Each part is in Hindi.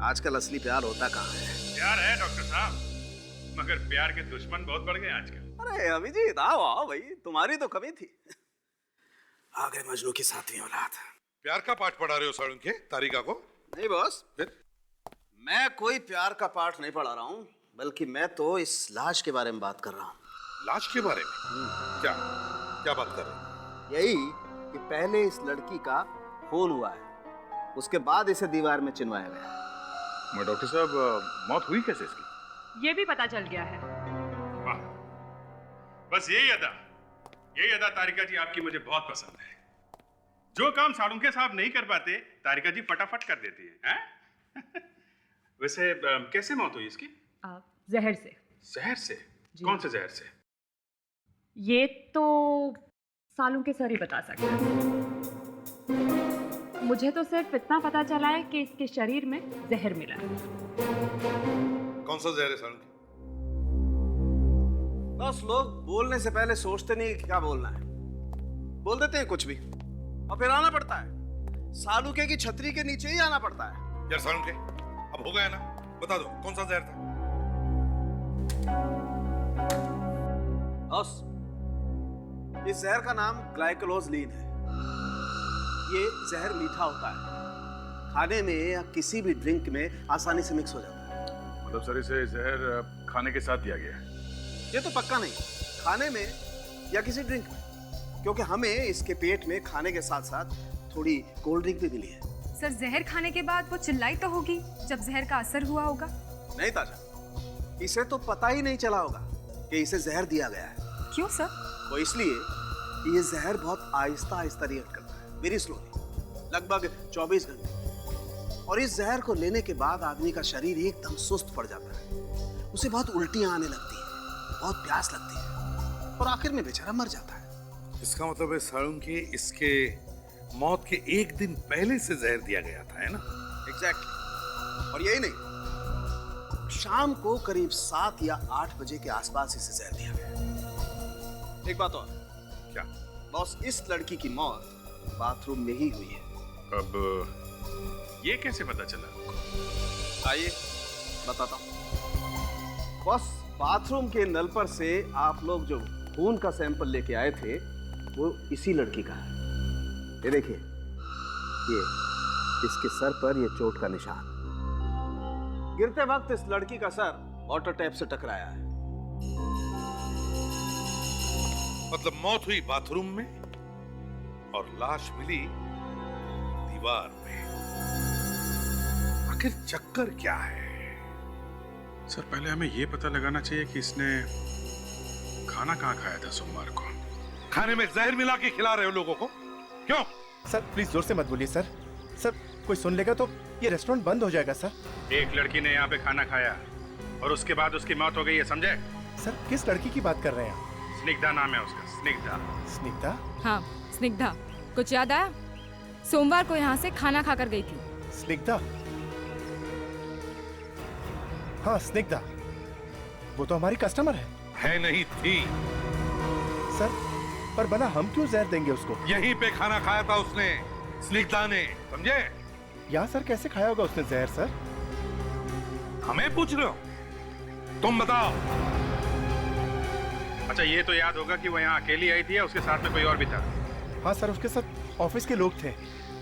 आजकल असली प्यार होता कहाँ है? प्यार है डॉक्टर साहब, मगर प्यार के दुश्मन बहुत बढ़ गए आजकल। अरे अभिजीत आओ आओ भाई, तुम्हारी तो कमी थी। आ गए मजनू की सातवीं औलाद। प्यार का पाठ पढ़ा रहे हो साळुंखे तारिका को? नहीं बॉस, फिर? मैं कोई प्यार का पाठ नहीं पढ़ा रहा हूँ, बल्कि मैं तो इस लाश के बारे में बात कर रहा हूँ। लाश के बारे में? क्या क्या बात कर रहे हो? यही कि पहले इस लड़की का खून हुआ है, उसके बाद इसे दीवार में चिनवाया गया। मैं डॉक्टर साहब, मौत हुई कैसे इसकी? ये भी पता चल गया है। वाह, बस यही अदा तारिका जी आपकी मुझे बहुत पसंद है। जो काम साळुंखे साहब नहीं कर पाते, तारिका जी फटाफट कर देती हैं। वैसे कैसे मौत हुई इसकी? जहर से। जहर से? कौन से जहर से? ये तो साळुंखे सर ही बता सकते हैं। मुझे तो सिर्फ इतना पता चला है कि इसके शरीर में जहर मिला है। कौन सा जहर है साळुंखे? बस लोग बोलने से पहले सोचते नहीं कि क्या बोलना है, बोल देते हैं कुछ भी और फिर आना पड़ता है। साळुंखे की छतरी के नीचे ही आना पड़ता है। यार साळुंखे, अब हो गया ना, बता दो कौन सा जहर था? बॉस, इस जहर का नाम ग्लाइकोलोजलीन है। ये जहर मीठा होता है, खाने में या किसी भी ड्रिंक में आसानी से मिक्स हो जाता है। मतलब सर इसे जहर खाने के साथ दिया गया है? ये तो पक्का नहीं, खाने में या किसी ड्रिंक में, क्योंकि हमें इसके पेट में खाने के साथ साथ थोड़ी कोल्ड ड्रिंक भी मिली है। सर जहर खाने के बाद वो चिल्लाई तो होगी जब जहर का असर हुआ होगा। नहीं ताजा, इसे तो पता ही नहीं चला होगा कि इसे जहर दिया गया है। क्यों सर? वो इसलिए कि ये जहर बहुत आहिस्ता आहिस्ता रिएक्ट करता है, वेरी स्लोली, लगभग 24 घंटे। और इस जहर को लेने के बाद आदमी का शरीर एकदम सुस्त पड़ जाता है, उसे बहुत उल्टियां आने लगती है, बहुत प्यास लगती है और आखिर में बेचारा मर जाता है। इसका मतलब है साळुंखे इसके मौत के एक दिन पहले से जहर दिया गया था, है ना? एग्जैक्टली। और यही नहीं, शाम को करीब 7 या 8 बजे के आसपास इसे जहर दिया गया। एक बात और। क्या? बॉस, इस लड़की की मौत बाथरूम में ही हुई है। अब ये कैसे पता चला? आइए बताता हूँ। बॉस, बाथरूम के नल पर से आप लोग जो खून का सैंपल लेके आए थे वो इसी लड़की का है। ये देखिए, ये इसके सर पर ये चोट का निशान। गिरते वक्त इस लड़की का सर वाटर टैप से टकराया है। मतलब मौत हुई बाथरूम में और लाश मिली दीवार में। आखिर चक्कर क्या है? सर पहले हमें ये पता लगाना चाहिए कि इसने खाना कहाँ खाया था सोमवार को। खाने में जहर मिला के खिला रहे हो लोगों को? क्यों? सर प्लीज जोर से मत बोलिए सर। सर कोई सुन लेगा तो ये रेस्टोरेंट बंद हो जाएगा सर। एक लड़की ने यहाँ पे खाना खाया और उसके बाद उसकी मौत हो गई है, समझे? सर किस लड़की की बात कर रहे हैं? स्निग्धा नाम है उसका, स्निग्धा। स्निग्धा? हाँ स्निग्धा, कुछ याद आया? सोमवार को यहाँ से खाना खाकर गई थी। स्निग्धा? हाँ स्निग्धा, वो तो हमारी कस्टमर है नहीं थी सर, पर बना हम क्यों जहर देंगे उसको? यहीं पे खाना खाया था उसने, स्निग्धा ने, समझे? यहाँ सर कैसे खाया होगा उसने जहर सर? हमें पूछ रहे हो? तुम बताओ। अच्छा ये तो याद होगा कि वो यहाँ अकेली आई थी या उसके साथ में कोई और भी था? हाँ सर, उसके साथ ऑफिस के लोग थे,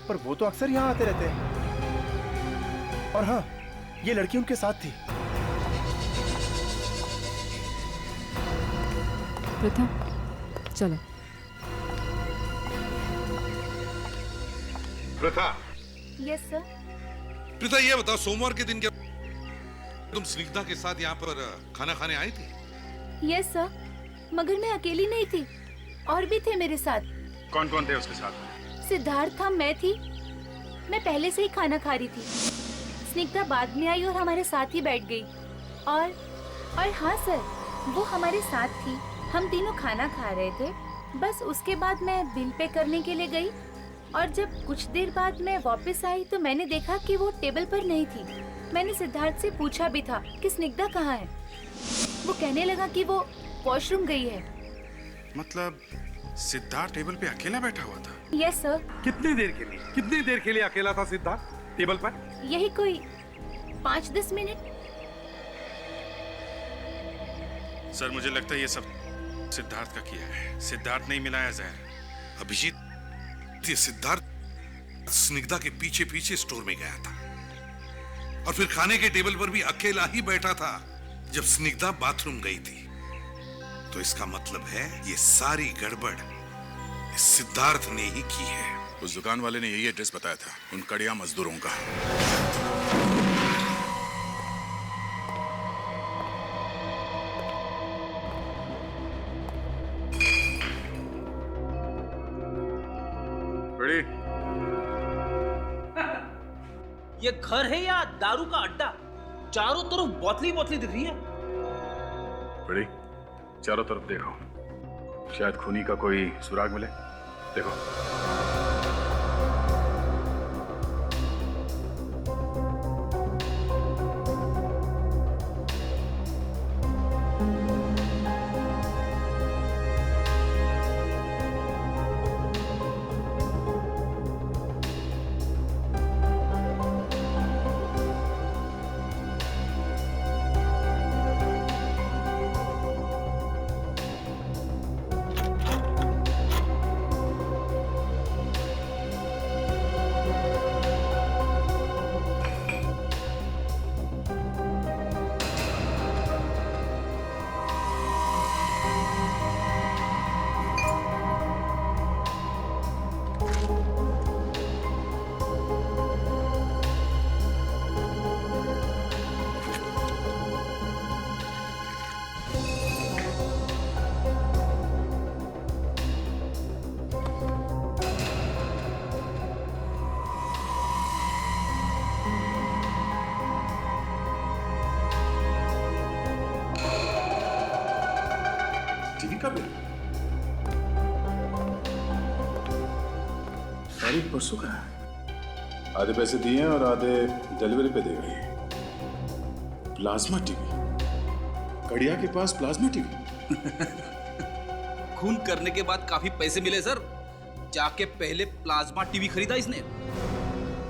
पर वो तो अक्सर यहाँ आते रहते हैं। और हाँ, ये लड़की उनके साथ थी। प्रथा चलो। प्रथा? Yes sir. प्रथा ये बताओ, सोमवार के दिन क्या तुम स्निग्धा के साथ यहाँ पर खाना खाने आई थी? यस सर, मगर मैं अकेली नहीं थी, और भी थे मेरे साथ। कौन कौन थे उसके साथ? सिद्धार्थ था, मैं थी। मैं पहले से ही खाना खा रही थी। स्निग्धा बाद में आई और हमारे साथ ही बैठ गई। और हाँ सर, वो हमारे साथ थी। हम तीनों खाना खा रहे थे। बस उसके बाद मैं बिल पे करने के लिए गई और जब कुछ देर बाद मैं वापस आई तो मैंने देखा कि वो टेबल पर नहीं थी। मैंने सिद्धार्थ से पूछा भी था कि स्निग्धा कहाँ है। वो कहने लगा कि वो वॉशरूम गई है। मतलब सिद्धार्थ टेबल पे अकेला बैठा हुआ था? Yes sir. कितनी देर के लिए अकेला था सिद्धार्थ टेबल पर? यही कोई 5-10 मिनट। सर मुझे लगता है ये सब सिद्धार्थ का किया है। सिद्धार्थ नहीं मिलाया जहर। अभिजीत, ये सिद्धार्थ स्निग्धा के पीछे पीछे स्टोर में गया था और फिर खाने के टेबल पर भी अकेला ही बैठा था जब स्निग्धा बाथरूम गई थी। तो इसका मतलब है ये सारी गड़बड़ इस सिद्धार्थ ने ही की है। उस दुकान वाले ने यही एड्रेस बताया था उन कड़िया मजदूरों का। बड़ी ये घर है या दारू का अड्डा? चारों तरफ बोतली बोतली दिख रही है। बड़ी चारों तरफ देखो, शायद खूनी का कोई सुराग मिले। देखो टीवी का बिल तारीख परसों का है। आधे पैसे दिए और आधे डिलीवरी पे दे गई। प्लाज्मा टीवी, कड़िया के पास प्लाज्मा टीवी। खून करने के बाद काफी पैसे मिले सर। जाके पहले प्लाज्मा टीवी खरीदा इसने।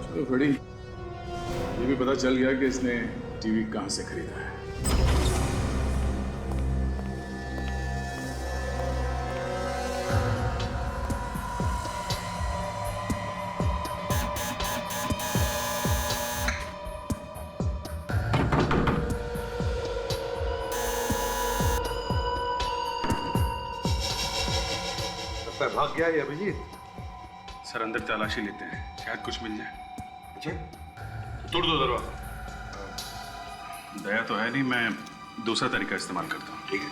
चलो बड़ी, ये भी पता चल गया कि इसने टीवी कहां से खरीदा है। भाग गया ये अभिजीत। सर अंदर तलाशी लेते हैं, शायद कुछ मिल जाए। अच्छा, तोड़ दो दरवाजा। दया तो है नहीं, मैं दूसरा तरीका इस्तेमाल करता हूँ। ठीक है।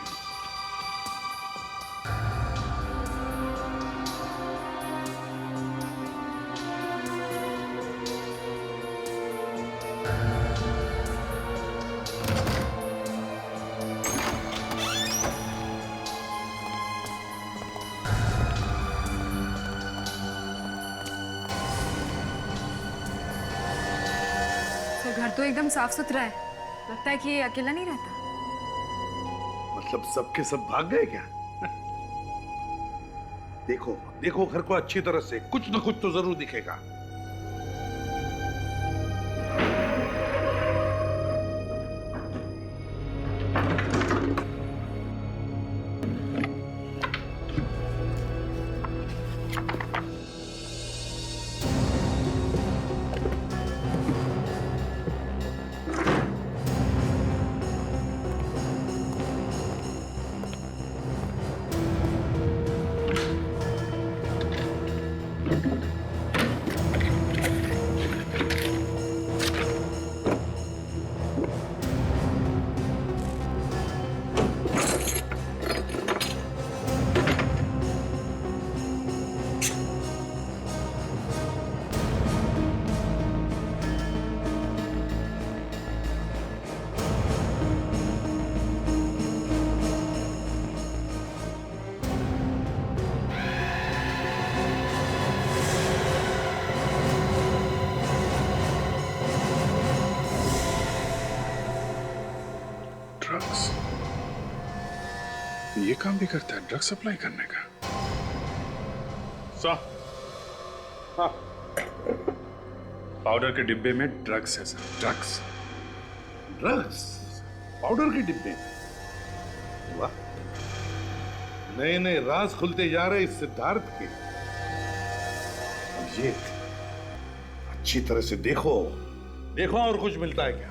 घर तो एकदम साफ सुथरा है। लगता है कि ये अकेला नहीं रहता। मतलब सबके सब भाग गए क्या? देखो देखो घर को अच्छी तरह से, कुछ न कुछ तो जरूर दिखेगा। ड्रग्स, ये काम भी करता है, ड्रग सप्लाई करने का। हाँ, पाउडर के डिब्बे में ड्रग्स है सर, ड्रग्स। ड्रग्स पाउडर के डिब्बे। वाह, नए नए राज खुलते जा रहे इस सिद्धार्थ के। अब ये अच्छी तरह से देखो देखो और कुछ मिलता है क्या।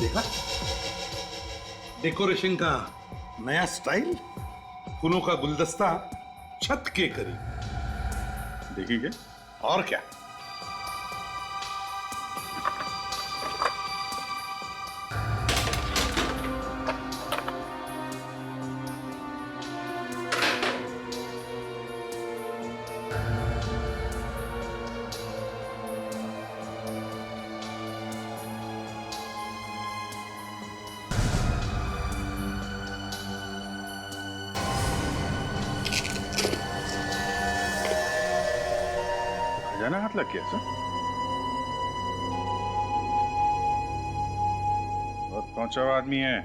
देखा डेकोरेशन का नया स्टाइल, फूलों का गुलदस्ता छत के करीब। देखिए और क्या, खजाना हाथ लग गया सर। बहुत पहुंचा हुआ आदमी है।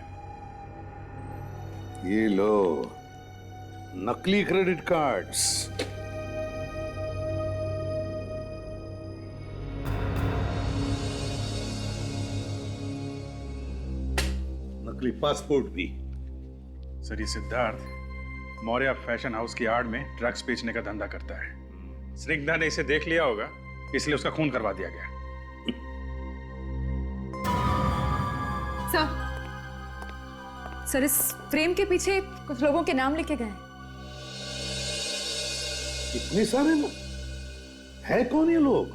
ये लो नकली क्रेडिट कार्ड्स। नकली पासपोर्ट भी। सर ये सिद्धार्थ मौर्य फैशन हाउस की आड़ में ड्रग्स बेचने का धंधा करता है। स्निग्धा ने इसे देख लिया होगा, इसलिए उसका खून करवा दिया गया। सर इस फ्रेम के पीछे कुछ लोगों के नाम लिखे गए हैं। इतने सारे लोग है? कौन ये लोग?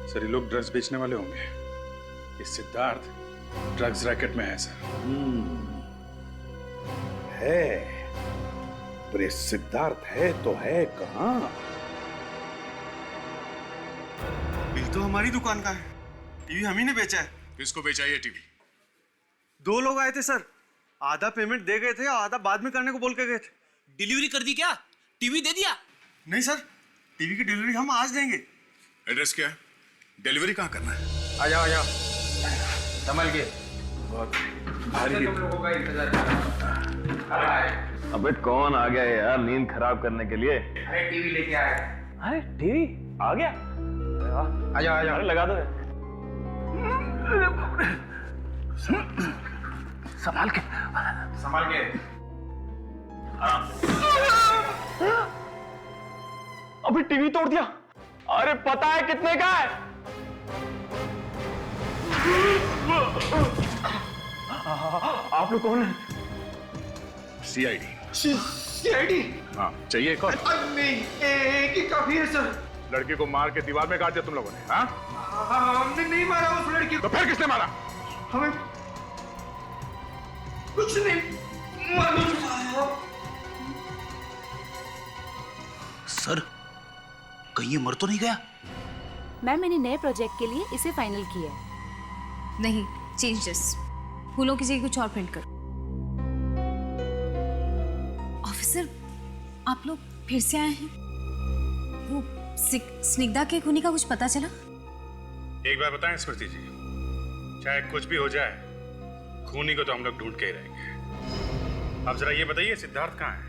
सर ये लोग ड्रग्स बेचने वाले होंगे। ये सिद्धार्थ ड्रग्स रैकेट में है सर। है, पर ये सिद्धार्थ है तो है कहां? बिल तो हमारी दुकान का है, टीवी हम ही ने बेचा है। किसको बेचा ये टीवी? 2 लोग आए थे सर, आधा पेमेंट दे गए थे और आधा बाद में करने को बोल के गए थे। डिलीवरी कर दी क्या? टीवी दे दिया? नहीं सर, टीवी की डिलीवरी हम आज देंगे। एड्रेस क्या है? डिलीवरी कहाँ करना है? आ जाओ संभल के। तुम लोगों का इंतजार कर रहा है। अबे कौन आ गया यार नींद खराब करने के लिए? अरे टीवी लेके आए। अरे टीवी आ गया? आ जाओ अरे लगा दो। संभाल के। अभी टीवी तोड़ दिया। अरे पता है कितने का है? आप लोग कौन है? सीआईडी। सीआईडी? हाँ, चाहिए एक और? नहीं, एक ही काफी है सर। लड़के को मार के दीवार में गाड़ दिया तुम लोगों ने? हाँ? हमने नहीं मारा उस लड़की को। तो फिर किसने मारा? हमें कुछ नहीं मालूम। सर कहीं ये मर तो नहीं गया? मैम मैंने नए प्रोजेक्ट के लिए इसे फाइनल किया है। नहीं, चेंज दिस। फूलों की जगह कुछ और प्रिंट करो। ऑफिसर, आप लोग फिर से आए हैं? वो स्निग्धा के खूनी का कुछ पता चला? एक बार बताएं स्मृति जी, चाहे कुछ भी हो जाए, खूनी को तो हम लोग ढूंढ के ही रहेंगे। अब जरा ये बताइए सिद्धार्थ कहाँ है?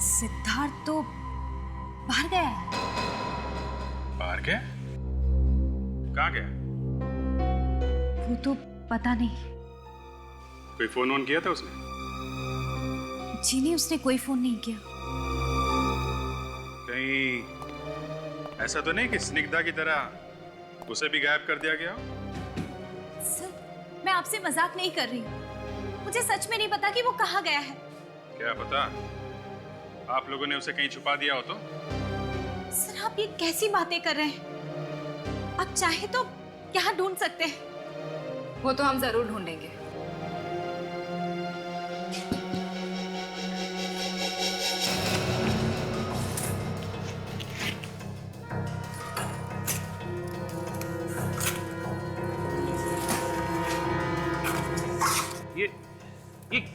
सिद्धार्थ तो बाहर गया है। बाहर गया? कहाँ गया? वो तो पता नहीं। कोई फोन ऑन किया था उसने? जी नहीं, उसने कोई फोन नहीं किया। कहीं ऐसा तो नहीं कि स्निग्धा की तरह उसे भी गायब कर दिया गया हो? सर मैं आपसे मजाक नहीं कर रही हूँ, मुझे सच में नहीं पता कि वो कहाँ गया है। क्या पता आप लोगों ने उसे कहीं छुपा दिया हो तो? सर आप ये कैसी बातें कर रहे हैं? आप चाहे तो यहाँ ढूंढ सकते हैं। वो तो हम जरूर ढूंढेंगे।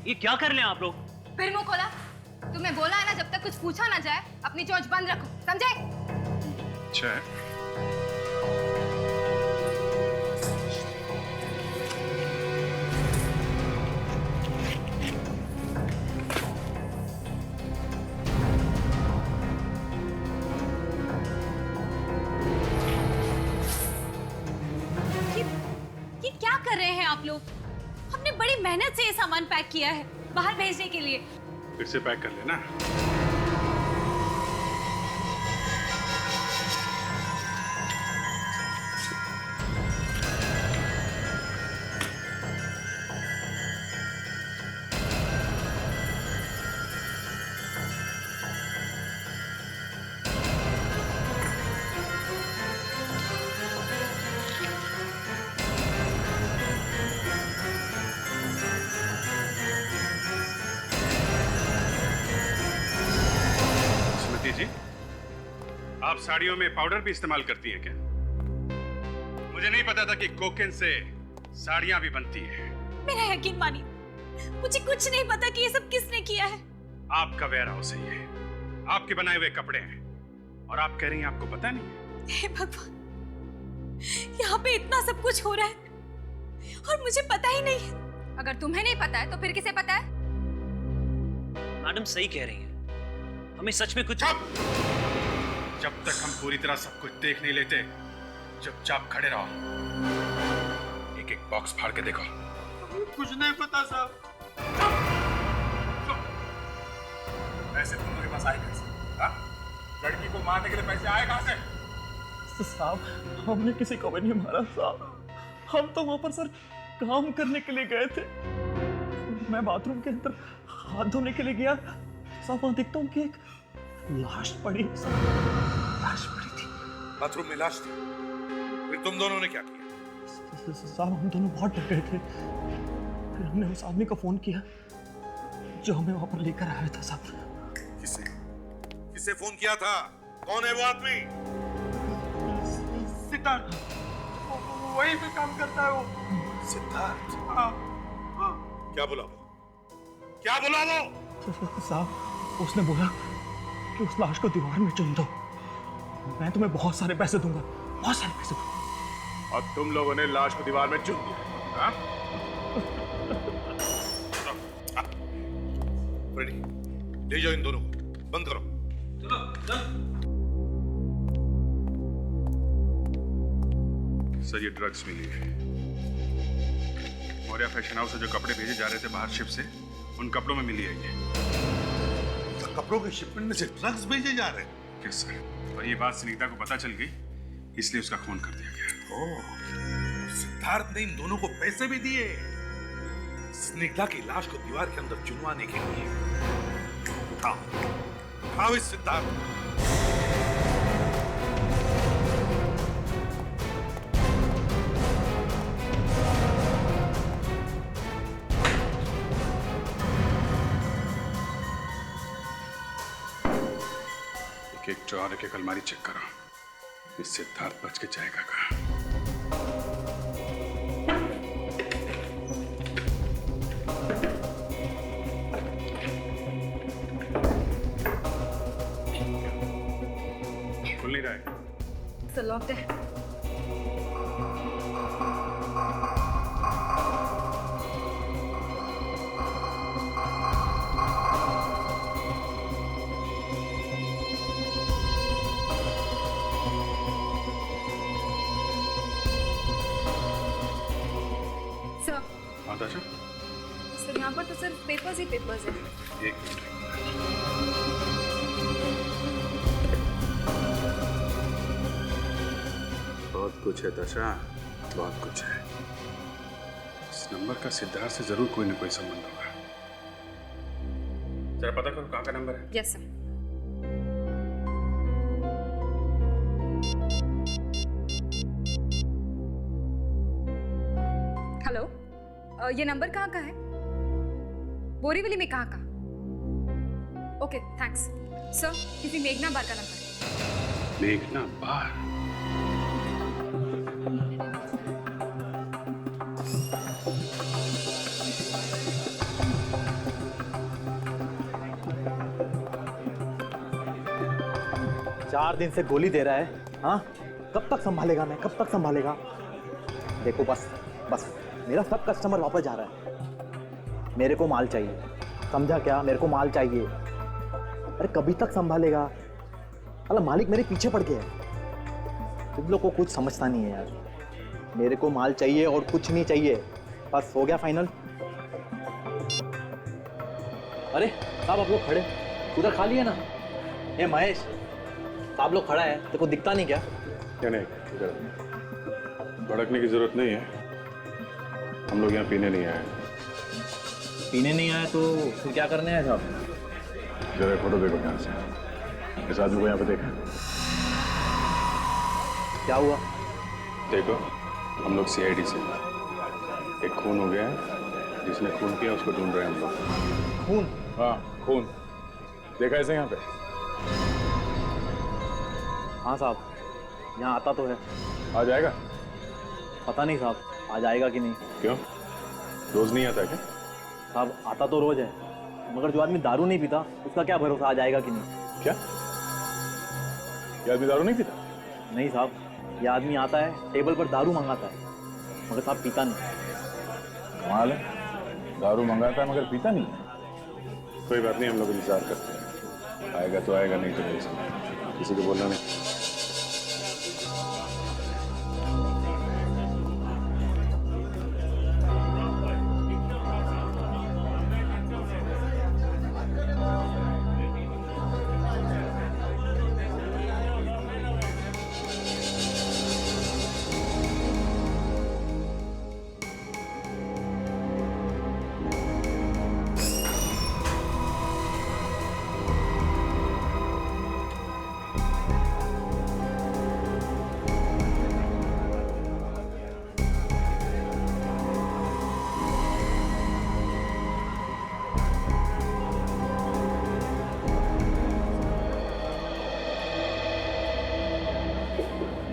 ये क्या कर रहे हैं आप लोग? फिर मुंह खोला? तुम्हें बोला है ना, जब तक कुछ पूछा ना जाए अपनी चोंच बंद रखो, समझे? अच्छा है। आप लोग? हमने बड़ी मेहनत से ये सामान पैक किया है बाहर भेजने के लिए। फिर से पैक कर लेना। जी, आप साड़ियों में पाउडर भी इस्तेमाल करती हैं क्या? मुझे नहीं पता था कि कोकेन से साड़ियां भी बनती हैं। मेरा यकीन मानिए, मुझे कुछ नहीं पता कि ये सब किसने किया है। आपका वेयर हाउस है ये, आपके बनाए हुए कपड़े हैं, और आप कह रही हैं आपको पता नहीं है? हे भगवान, यहाँ पे इतना सब कुछ हो रहा है और मुझे पता ही नहीं है। अगर तुम्हें नहीं पता है तो फिर किसे पता है? मैडम सही कह रही हैं, हमें सच में कुछ। जब तक हम पूरी तरह सब कुछ देख नहीं लेते, चुपचाप खड़े रहो। एक एक बॉक्स फाड़ के देखो। कुछ नहीं पता साहब। पैसे तुम लोग के पास आए कैसे? हाँ? लड़की को मारने के लिए पैसे आए कहाँ से? साहब, हमने किसी को भी नहीं मारा साहब। हम तो वहां पर सर काम करने के लिए गए थे। मैं बाथरूम के अंदर हाथ धोने के लिए गया साहब, वहां देखता हूँ कि एक लाश पड़ी। लाश पड़ी थी बाथरूम में, लाश थी। फिर तुम दोनों ने क्या किया? साहब, हम दोनों बहुत डर गए थे। फिर हमने उस आदमी को फोन किया जो हमें वहां पर लेकर आया था साहब। किससे फोन किया था? कौन है वो आदमी? सिद्धार्थ, वही पे काम करता है वो। सिद्धार्थ? हाँ। क्या बोला वो? क्या बोला वो? साहब, उसने बोला कि उस लाश को दीवार में चुन दो, मैं तुम्हें बहुत सारे पैसे दूंगा, बहुत सारे पैसे दूंगा। और तुम लोगों ने लाश को दीवार में चुन दिया? हाँ? फ्रेडी, ले जाओ इन दोनों को, बंद करो। सर, ये ड्रग्स मिली है। मौर्या फैशन हाउस से जो कपड़े भेजे जा रहे थे बाहर शिप से, उन कपड़ों में मिली है ये। तो कपड़ों के शिपमेंट में से ड्रग्स भेजे जा रहे हैं? यस सर, और ये बात स्निग्धा को पता चल गई, इसलिए उसका खून कर दिया गया। ओह, सिद्धार्थ ने इन दोनों को पैसे भी दिए स्निग्धा की लाश को दीवार के अंदर चुनवाने के लिए। उठाओ, उठाओ इस सिद्धार्थ। एक ड्रॉर, एक अलमारी चेक करो, इस सिद्धार्थ बच के जाएगा कहाँ? खुल नहीं रहा है। सर, लॉक्ड है। सर, यहाँ पर तो सिर्फ पेपर्स ही पेपर्स हैं। एक मिनट। बहुत कुछ है दशा, बहुत कुछ है। इस नंबर का सिद्धार्थ से जरूर कोई ना कोई संबंध होगा। जरा पता करो कहाँ का नंबर है। Yes sir. हेलो, ये नंबर कहाँ का है? बोरीवली में कहाँ का? Okay, thanks sir. किसी मेघना बार का नंबर है। मेघना बार? चार दिन से गोली दे रहा है, हाँ? कब तक संभालेगा? मैं कब तक संभालेगा? देखो, बस मेरा सब कस्टमर वापस जा रहा है। मेरे को माल चाहिए, समझा क्या? मेरे को माल चाहिए। अरे कभी तक संभालेगा? अरे मालिक मेरे पीछे पड़ गया है। तुम लोग को कुछ समझता नहीं है यार। मेरे को माल चाहिए और कुछ नहीं चाहिए। बस हो गया फाइनल। अरे साहब आप लोग खड़े उधर खाली है ना? ए महेश, साहब लोग खड़ा है, तेरे को दिखता नहीं क्या? क्या नहीं, भड़कने की जरूरत नहीं है। हम लोग यहाँ पीने नहीं आए। पीने नहीं आए तो फिर क्या करने आए साहब? जरा फोटो देखो ध्यान से। इस आदमी को यहाँ पे देखा? क्या हुआ? देखो, हम लोग CID से एक खून हो गया है। जिसने खून किया उसको ढूंढ रहे हैं हम लोग। खून? हाँ खून। देखा ऐसे यहाँ पे? हाँ साहब, यहाँ आता तो है। आ जाएगा? पता नहीं साहब, आ जाएगा कि नहीं। क्यों, रोज नहीं आता क्या? साहब आता तो रोज है, मगर जो आदमी दारू नहीं पीता उसका क्या भरोसा आ जाएगा कि नहीं। क्या ये आदमी दारू नहीं पीता? नहीं साहब, यह आदमी आता है, टेबल पर दारू मंगाता है, मगर साहब पीता नहीं। कमाल है, दारू मंगाता है मगर पीता नहीं। कोई बात नहीं, हम लोग इंतजार करते हैं। आएगा तो आएगा, नहीं तो नहीं। किसी को बोलना नहीं।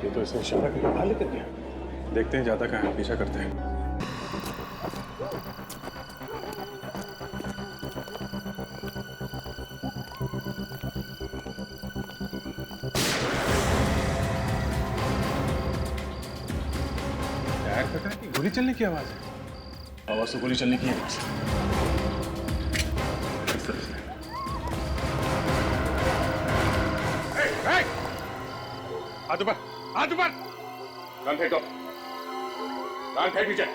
तो इसे इशारा करके बाहर लेकर गया। देखते हैं जाता कहाँ है, पीछा करते हैं। टायर फटा कि गोली चलने की आवाज है? आवाज तो गोली चलने की है। हाथ ऊपर, हाथ ऊपर। कान फेंको, कान फेंक पीछे।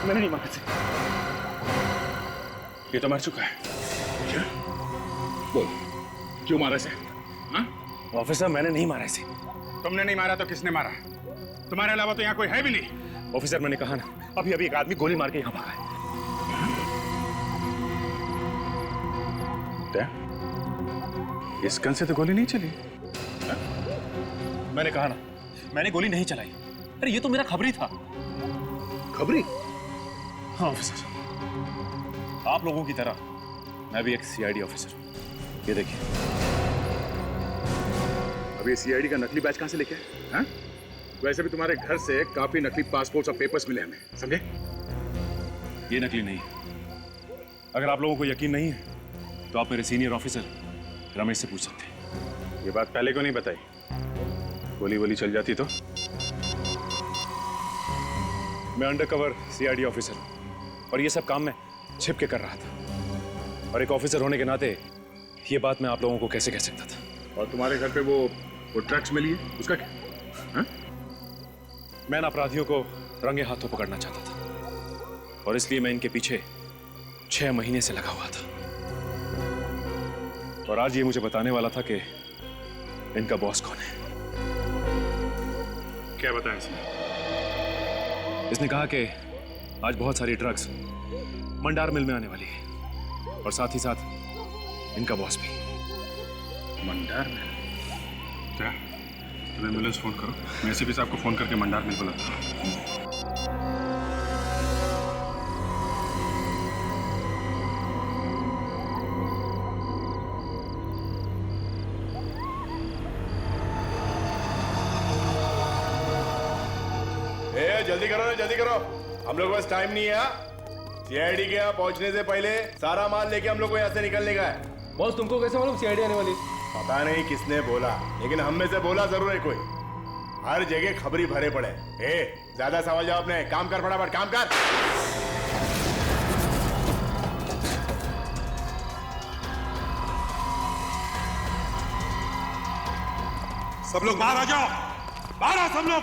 मैंने नहीं मारा था। ये तो मर चुका है। क्या? बोल, क्यों मारा इसे? हाँ? ऑफिसर, मैंने नहीं मारा इसे। तुमने नहीं मारा तो किसने मारा? तुम्हारे अलावा तो यहाँ कोई है भी नहीं। ऑफिसर, मैंने कहा ना, अभी अभी एक आदमी गोली मार के यहाँ भागा है। इस गन से तो गोली नहीं चली। हा? मैंने कहा ना, मैंने गोली नहीं चलाई। अरे ये तो मेरा खबरी था। खबरी? हाँ ऑफिसर, आप लोगों की तरह मैं भी एक CID ऑफिसर हूं। ये देखिए, अब ये CID का नकली बैच कहां से लेके आए? हाँ? वैसे भी तुम्हारे घर से काफी नकली पासपोर्ट्स और पेपर्स मिले हमें, समझे? ये नकली नहीं है। अगर आप लोगों को यकीन नहीं है तो आप मेरे सीनियर ऑफिसर रमेश से पूछ सकते हैं। ये बात पहले क्यों नहीं बताई? गोली वोली चल जाती तो? मैं अंडरकवर CID ऑफिसर हूं और ये सब काम मैं छिप के कर रहा था। और एक ऑफिसर होने के नाते ये बात मैं आप लोगों को कैसे कह सकता था? और तुम्हारे घर पे वो ड्रग्स मिली है, उसका क्या? हा? मैं इन अपराधियों को रंगे हाथों पकड़ना चाहता था और इसलिए मैं इनके पीछे 6 महीने से लगा हुआ था। और आज ये मुझे बताने वाला था कि इनका बॉस कौन है। क्या बताया इसने? इसने कहा कि आज बहुत सारी ड्रग्स मंडार मिल में आने वाली है और साथ ही साथ इनका बॉस भी। मंडार मिल? क्या? तुम एम्बुलेंस फोन करो, मैं एसीपी साहब को फोन करके मंडार मिल बुलाता हूँ। जल्दी करो ना, जल्दी करो, हम लोग बस टाइम नहीं है। CID के यहाँ पहुंचने से पहले सारा माल लेके हम लोग को यहाँ से निकलने का है। बॉस, तुमको कैसे मालूम CID आने वाली? पता नहीं किसने बोला, लेकिन हम में से बोला जरूर है कोई। हर जगह खबरी भरे पड़े। ज्यादा सवाल जवाब नहीं, काम कर फटाफट, काम कर। सब लोग बाहर आ जाओ। बाहर आओ सब लोग।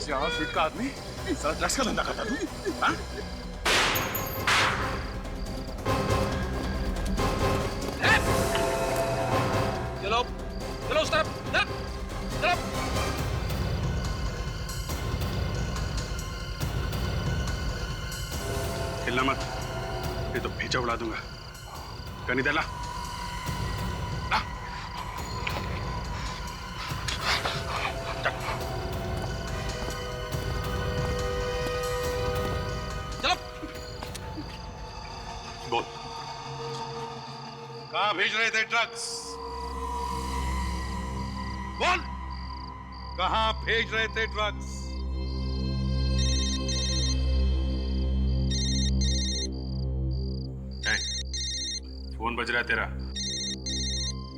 चार फीट का आदमी ड्रग्स का धंधा करता तू? हाँ? चलो चलो उस तरफ चलो। हिलना मत, ये तो भेजा उड़ा दूंगा। कनी दे ला। बोल, कहां भेज रहे थे ड्रग्स? बोल, कहां भेज रहे थे ड्रग्स? फोन बज रहा है तेरा।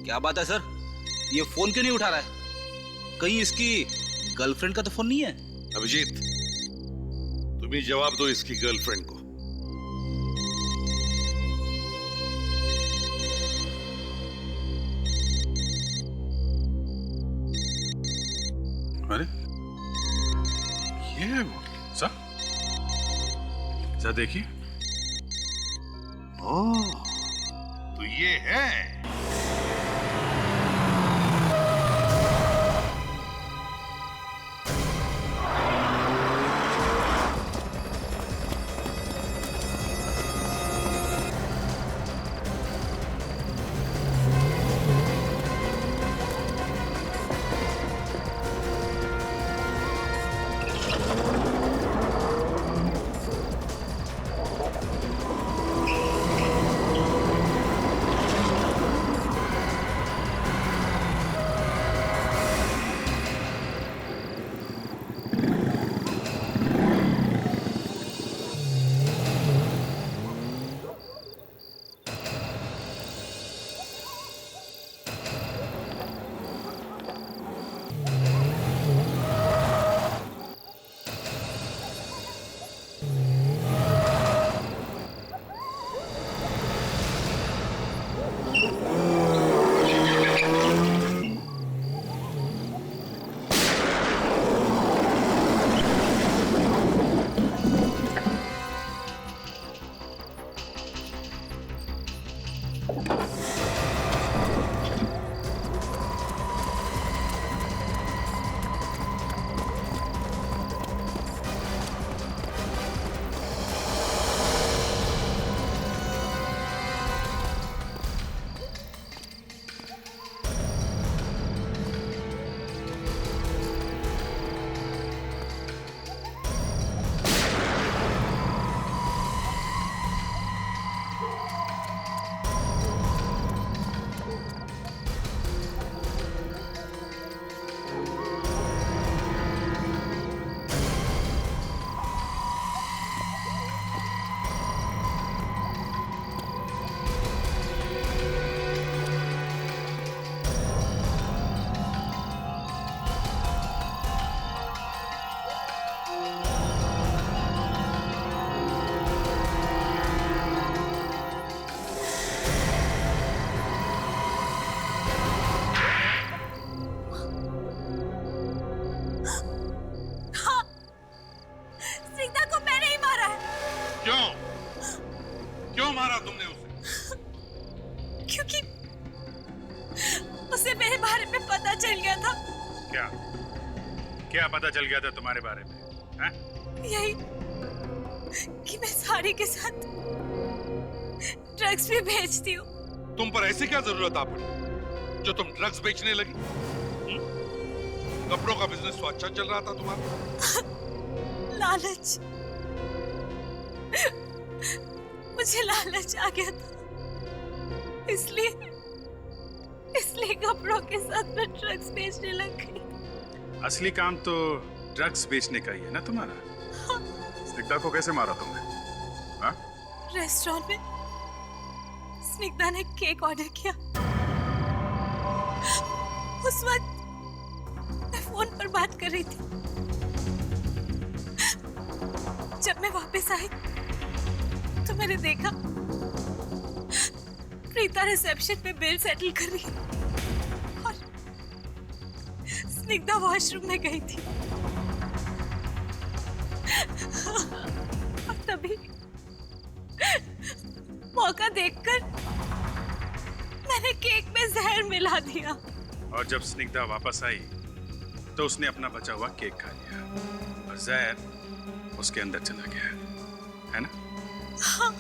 क्या बात है सर, ये फोन क्यों नहीं उठा रहा है? कहीं इसकी गर्लफ्रेंड का तो फोन नहीं है? अभिजीत, तुम ही जवाब दो इसकी गर्लफ्रेंड को। अरे ये वो सर देखिए। ओह, तो ये है। क्यों मारा तुमने उसे? उसे मेरे बारे में पता चल गया था। क्या क्या पता चल गया था तुम्हारे बारे में? हैं? यही कि मैं साड़ी के साथ ड्रग्स भी बेचती हूँ। तुम पर ऐसी क्या जरूरत आ पड़ी जो तुम ड्रग्स बेचने लगी? कपड़ों का बिजनेस तो अच्छा चल रहा था तुम्हारा। लालच, मुझे लालच आ गया था, इसलिए कपड़ों के साथ मैं ड्रग्स बेचने लग गई। असली काम तो ड्रग्स बेचने का ही है ना तुम्हारा। स्निग्धा को कैसे मारा तुमने? हाँ? रेस्टोरेंट में स्निग्धा ने केक ऑर्डर किया। उस वक्त मैं फोन पर बात कर रही थी। जब मैं वापस आई तो मैंने देखा प्रीता रिसेप्शन पे बिल सेटल कर रही है और स्निग्धा वॉशरूम में गई थी। और तभी मौका देखकर मैंने केक में जहर मिला दिया। और जब स्निग्धा वापस आई तो उसने अपना बचा हुआ केक खा लिया और जहर उसके अंदर चला गया, है ना? हाँ।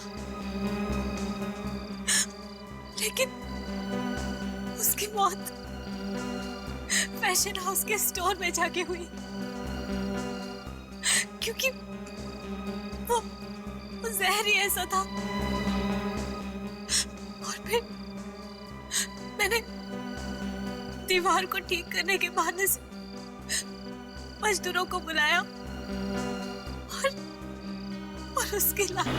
लेकिन उसकी मौत फैशन हाउस के स्टोर में जाके हुई, क्योंकि वो जहर ही ऐसा था। और फिर मैंने दीवार को ठीक करने के बहाने से मजदूरों को बुलाया और उसके अलावा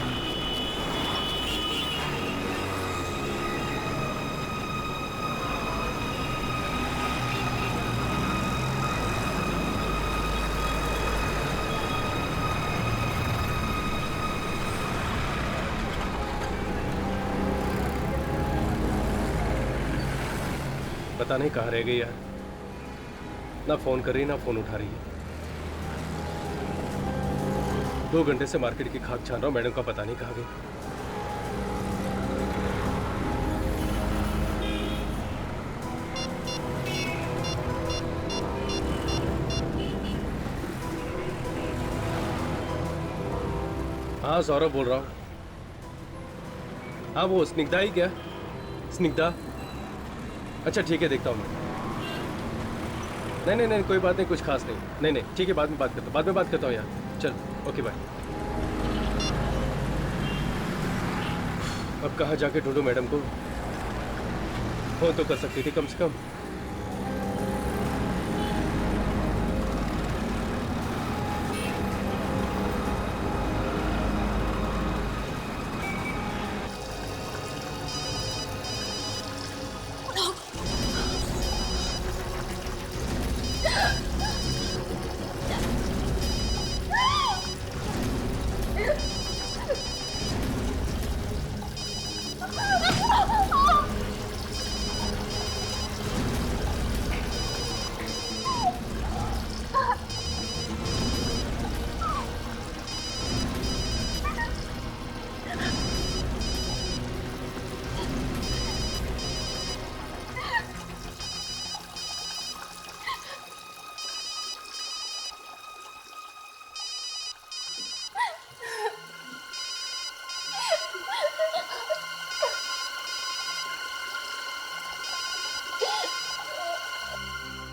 पता नहीं कहाँ रह गई यार, ना फोन कर रही ना फोन उठा रही है। 2 घंटे से मार्केट की खाक छान रहा हूँ, मैडम का पता नहीं कहाँ गई। हाँ सौरभ बोल रहा हूँ। हाँ वो स्निग्धा ही क्या? स्निग्धा? अच्छा ठीक है, देखता हूँ मैं। नहीं कोई बात नहीं, कुछ खास नहीं। नहीं ठीक है, बाद में बात करता हूँ यार। चल ओके बाय। अब कहाँ जाके ढूंढूं मैडम को? फोन तो कर सकती थी कम से कम।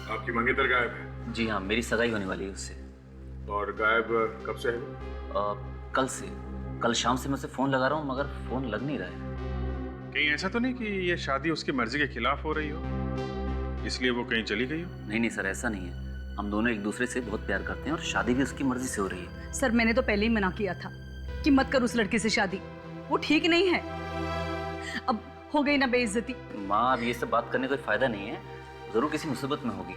आपकी मंगेतर गायब है? जी हाँ, मेरी सगाई होने वाली है उससे। और गायब कब से है वो? कल से। कल शाम से मैं उसे फोन लगा रहा हूँ मगर फोन लग नहीं रहा है। कहीं ऐसा तो नहीं कि ये शादी उसकी मर्जी के खिलाफ हो रही हो, इसलिए वो कहीं चली गई हो? नहीं सर, ऐसा नहीं है। हम दोनों एक दूसरे से बहुत प्यार करते हैं और शादी भी उसकी मर्जी से हो रही है। सर मैंने तो पहले ही मना किया था कि मत कर उस लड़के से शादी, वो ठीक नहीं है। अब हो गई ना बेइज्जती। माँ, अब ये सब बात करने का कोई फायदा नहीं है, जरूर किसी मुसीबत में होगी।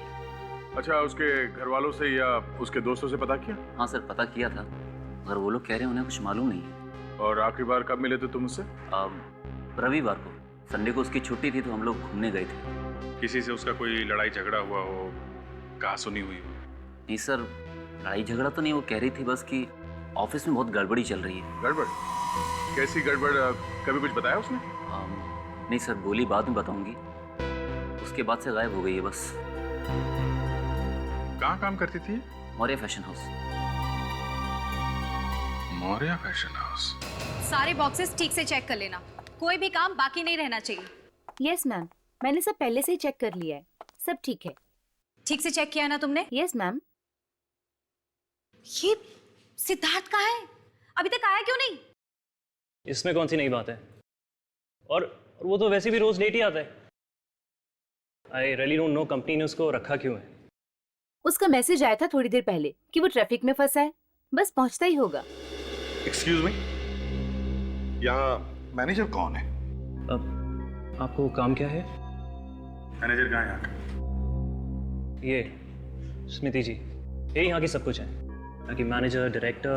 अच्छा, उसके घर वालों से या उसके दोस्तों से पता किया? हाँ सर, पता किया था, मगर वो लोग कह रहे हैं उन्हें कुछ मालूम नहीं है। और आखिरी बार कब मिले थे तुम उससे? रविवार को। संडे को उसकी छुट्टी थी तो हम लोग घूमने गए थे। किसी से उसका कोई लड़ाई झगड़ा हुआ हो, कहा सुनी हुई हो? नहीं सर, लड़ाई झगड़ा तो नहीं। वो कह रही थी बस कि ऑफिस में बहुत गड़बड़ी चल रही है। गड़बड़? कैसी गड़बड़? कभी कुछ बताया उसने? नहीं सर, बोली बाद में बताऊंगी। उसके बाद से गायब हो गई है बस। कहाँ काम करती थी? Maurya fashion house. Maurya fashion house. सारे बॉक्सेस ठीक से चेक कर लेना, कोई भी काम बाकी नहीं रहना चाहिए। यस मैम, मैंने सब पहले से ही चेक कर लिया है, सब ठीक है। ठीक से चेक किया ना तुमने? Yes ma'am. ये सिद्धार्थ कहाँ है? अभी तक आया क्यों नहीं? इसमें कौन सी नई बात है? और वो तो वैसे भी रोज लेट ही आता है। I really don't know company ने उसको रखा क्यों है। उसका मैसेज आया था थोड़ी देर पहले कि वो ट्रैफिक में फंसा है, बस पहुंचता ही होगा। एक्सक्यूज मी, यहाँ मैनेजर कौन है? अब आपको काम क्या है? मैनेजर कहाँ है यहाँ का? ये स्मृति जी, ये यहाँ की सब कुछ है, यहाँ की मैनेजर, डायरेक्टर,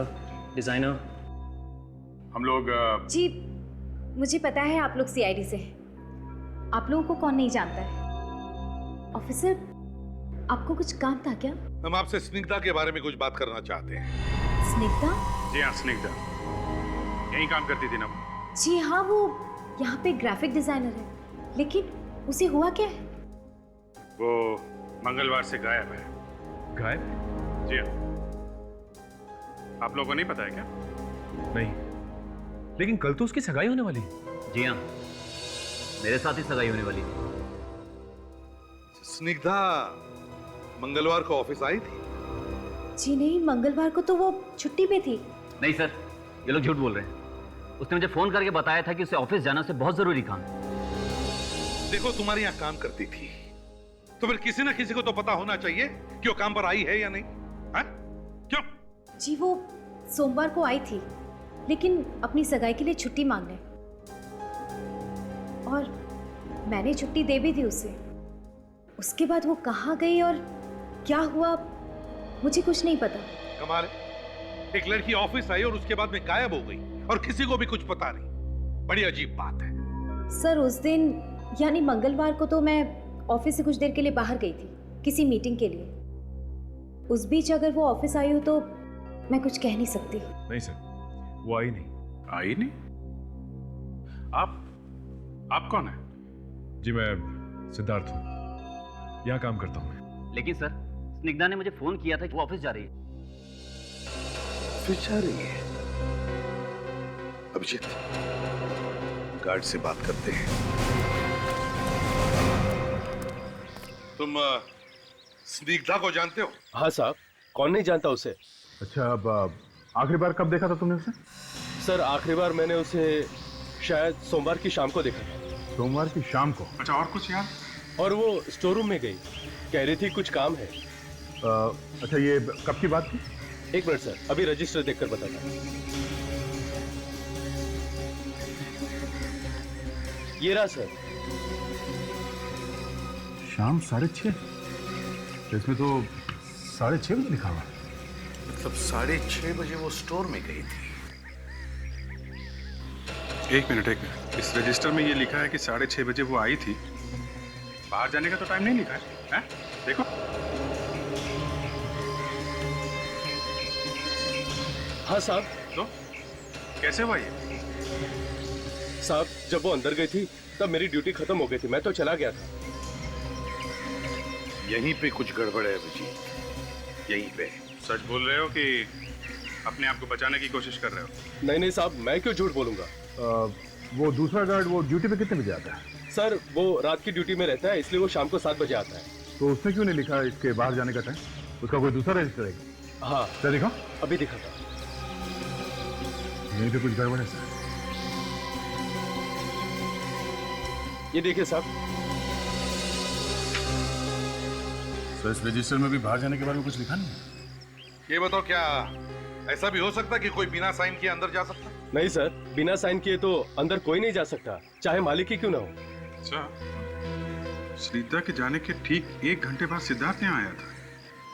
डिजाइनर। हम लोग जी मुझे पता है आप लोग सीआईडी से हैं। आप लोगों को कौन नहीं जानता है। ऑफिसर, आपको कुछ काम था क्या? हम आपसे स्निग्धा के बारे में कुछ बात करना चाहते हैं। स्निग्धा? जी हाँ, स्निग्धा यहीं काम करती थी ना वो? जी हाँ, वो यहाँ पे ग्राफिक डिजाइनर है, लेकिन उसे हुआ क्या है? वो मंगलवार से गायब है। गायब? जी हाँ। आप लोगों को नहीं पता है क्या? नहीं, लेकिन कल तो उसकी सगाई होने वाली है। जी हाँ, मेरे साथ ही सगाई होने वाली थी। स्निग्धा मंगलवार को ऑफिस आई थी? जी नहीं, मंगलवार को तो वो छुट्टी पे थी। नहीं सर, ये लोग झूठ बोल रहे हैं। उसने मुझे फोन करके बताया था कि उसे ऑफिस जाना से बहुत जरूरी काम है। देखो, तुम्हारे यहाँ काम करती थी तो फिर किसी ना किसी को तो पता होना चाहिए कि वो काम पर आई है या नहीं। है? क्यों? जी वो सोमवार को आई थी, लेकिन अपनी सगाई के लिए छुट्टी मांगने, और मैंने छुट्टी दे भी दी उसे। उसके बाद वो कहाँ गई और क्या हुआ मुझे कुछ नहीं पता। कमाल है, एक लड़की ऑफिस आई और उसके बाद में गायब हो गई और किसी को भी कुछ पता नहीं। बड़ी अजीब बात है। सर उस दिन यानी मंगलवार को तो मैं ऑफिस से कुछ देर के लिए बाहर गई थी किसी मीटिंग के लिए। उस बीच अगर वो ऑफिस आई हो तो मैं कुछ कह नहीं सकती। नहीं सर, वो आई नहीं। आई नहीं? आप कौन है? जी मैं सिद्धार्थ हूँ, यहाँ काम करता हूँ मैं। लेकिन सर, स्निग्धा ने मुझे फोन किया था कि वो ऑफिस जा रही है। ऑफिस जा रही है? अभिजीत, गार्ड से बात करते हैं। तुम स्निग्धा को जानते हो? हाँ साहब, कौन नहीं जानता उसे। अच्छा, अब आखिरी बार कब देखा था तुमने उसे? सर आखिरी बार मैंने उसे शायद सोमवार की शाम को देखा था। सोमवार की शाम को? अच्छा, और कुछ यार? और वो स्टोर रूम में गई, कह रही थी कुछ काम है। अच्छा, ये कब की बात थी? एक मिनट सर, अभी रजिस्टर देखकर बताता हूँ। ये रहा सर। शाम 6:30? इसमें तो 6:30 बजे लिखा हुआ। मतलब 6:30 बजे वो स्टोर में गई थी? एक मिनट। इस रजिस्टर में ये लिखा है कि 6:30 बजे वो आई थी। बाहर जाने का तो टाइम नहीं लिखा है, हैं? देखो। हाँ साहब। तो कैसे हुआ ये? साहब जब वो अंदर गई थी तब मेरी ड्यूटी खत्म हो गई थी, मैं तो चला गया था। यहीं पे कुछ गड़बड़ है अभिजीत, यहीं पे। सच बोल रहे हो कि अपने आप को बचाने की कोशिश कर रहे हो? नहीं साहब, मैं क्यों झूठ बोलूंगा। वो दूसरा गार्ड वो ड्यूटी पे कितने बजे आता है? सर वो रात की ड्यूटी में रहता है, इसलिए वो शाम को 7 बजे आता है। तो उसने क्यों नहीं लिखा इसके बाहर जाने का टाइम? उसका कोई दूसरा रजिस्टर है? हाँ। क्या दिखा? अभी दिखा था। यहीं पे कुछ गड़बड़ है सर। ये देखिए साहब। सर इस रजिस्टर में भी बाहर जाने के बारे में कुछ लिखा नहीं है? ये बताओ, क्या ऐसा भी हो सकता कि कोई बिना साइन किए अंदर जा सकता? नहीं सर, बिना साइन किए तो अंदर कोई नहीं जा सकता, चाहे मालिक ही क्यों ना हो। अच्छा, स्निग्धा के जाने के ठीक 1 घंटे बाद सिद्धार्थ यहाँ आया था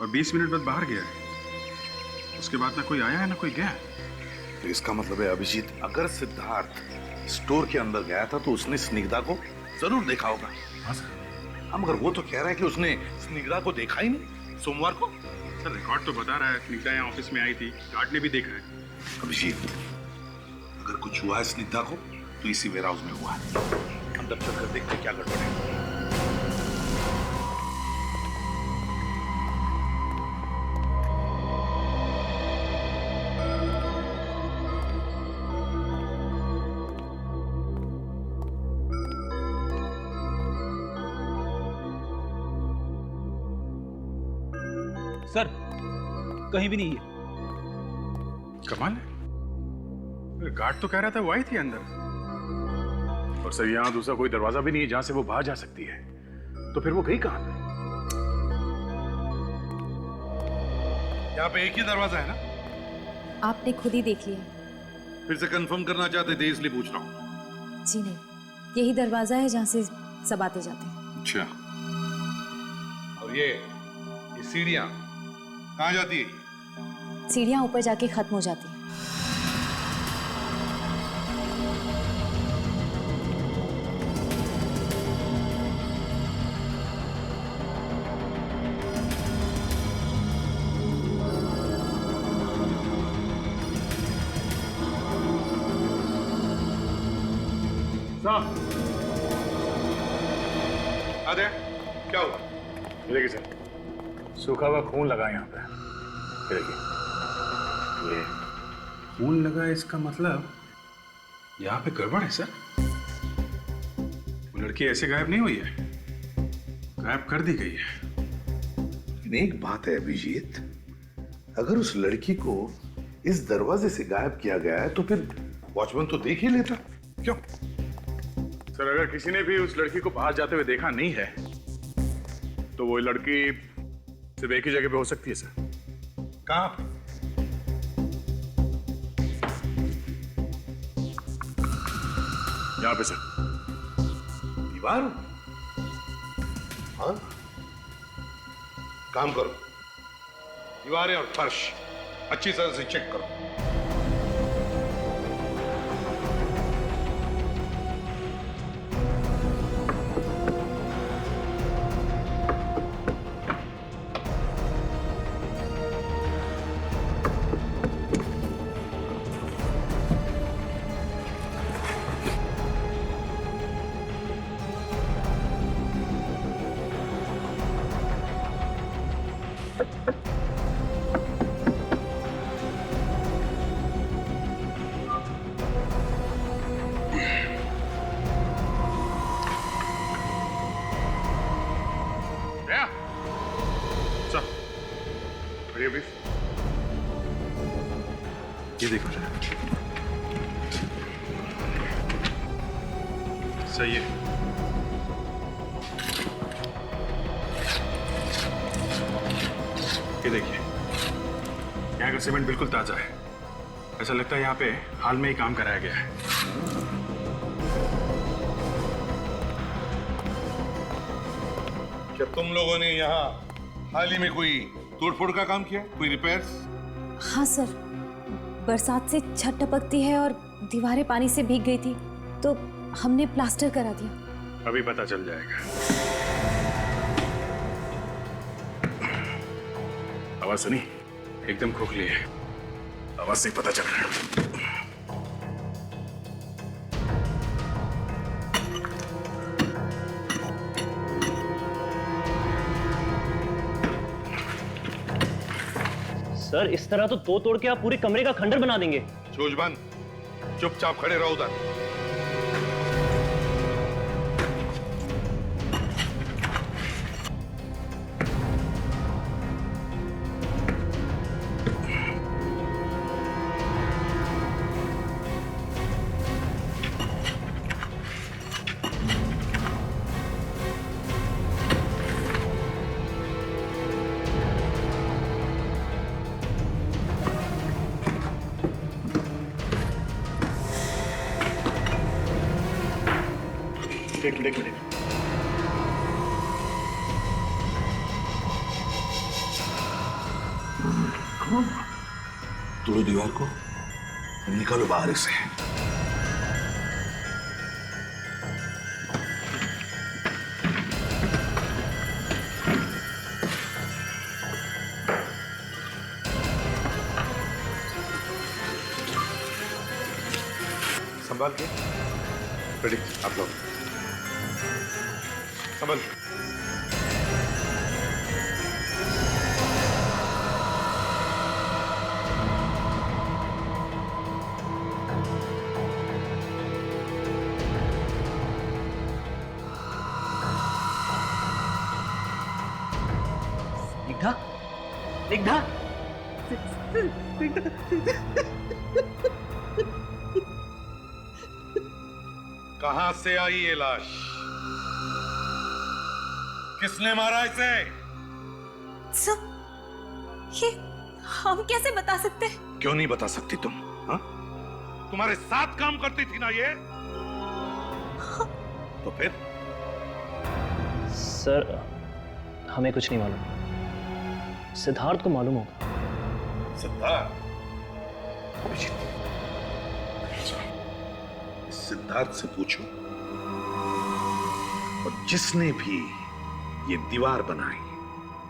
और 20 मिनट बाद बाहर गया है। उसके बाद ना कोई आया है ना कोई गया। तो इसका मतलब है अभिजीत, अगर सिद्धार्थ स्टोर के अंदर गया था तो उसने स्निग्धा को जरूर देखा होगा। हाँ सर। हम अगर वो तो कह रहा है कि उसने स्निग्धा को देखा ही नहीं सोमवार को। सर रिकॉर्ड तो बता रहा है स्निग्धा यहाँ ऑफिस में आई थी, गार्ड ने भी देखा है। अभिजीत, अगर कुछ हुआ है स्निग्धा को तो इसी वेयर हाउस में हुआ है। अंदर चलकर देखते क्या गड़बड़ है। सर कहीं भी नहीं है। कमाल है, गार्ड तो कह रहा था वो आई थी अंदर। और सर यहाँ दूसरा कोई दरवाजा भी नहीं है जहां से वो बाहर जा सकती है, तो फिर वो गई कहां पे? यहाँ पे एक ही दरवाजा है ना? आपने खुद ही देख लिया। फिर से कंफर्म करना चाहते थे इसलिए पूछ रहा हूँ। जी नहीं, यही दरवाजा है जहाँ से सब आते जाते हैं। अच्छा, और ये सीढ़ियाँ कहाँ जाती है? सीढ़ियाँ ऊपर जाके खत्म हो जाती हैं। आदे, क्या हुआ? ये देखिए सर, सूखा हुआ खून लगा यहाँ पे। ये देखिए, ये खून लगा, इसका मतलब यहाँ पे गड़बड़ है सर। वो लड़की ऐसे गायब नहीं हुई है, गायब कर दी गई है। लेकिन एक बात है अभिजीत, अगर उस लड़की को इस दरवाजे से गायब किया गया है तो फिर वॉचमैन तो देख ही लेता। क्यों? सर अगर किसी ने भी उस लड़की को बाहर जाते हुए देखा नहीं है तो वो लड़की सिर्फ एक ही जगह पे हो सकती है सर। कहां पे? यहाँ पे सर। दीवार? हाँ, काम करो, दीवारें और फर्श अच्छी तरह से चेक करो। ये देखो जरा, सही है। ये देखिए, यहाँ का सीमेंट बिल्कुल ताजा है। ऐसा लगता है यहाँ पे हाल में ही काम कराया गया है। क्या तुम लोगों ने यहाँ हाल ही में कोई तोड़फोड़ का काम किया, कोई रिपेयर्स? हाँ सर, बरसात से छत टपकती है और दीवारें पानी से भीग गई थी तो हमने प्लास्टर करा दिया। अभी पता चल जाएगा। आवाज सुनी? एकदम खोखली है, आवाज से पता चल रहा है। सर इस तरह तो तोड़ के आप पूरे कमरे का खंडर बना देंगे। सूझबंद, चुपचाप खड़े रहो उधर। एक मिनट। तोड़ो दीवार को, निकालो बाहर से। संभाल के। रेडी, आप लोग संभाल के। स्निग्धा, स्निग्धा कहां से आई ये लाश? किसने मारा इसे? सर, ये हम कैसे बता सकते हैं? क्यों नहीं बता सकती तुम? हाँ? तुम्हारे साथ काम करती थी ना ये? तो फिर? सर हमें कुछ नहीं मालूम, सिद्धार्थ को मालूम होगा। सिद्धार्थ? सिद्धार्थ से पूछो, और जिसने भी ये दीवार बनाई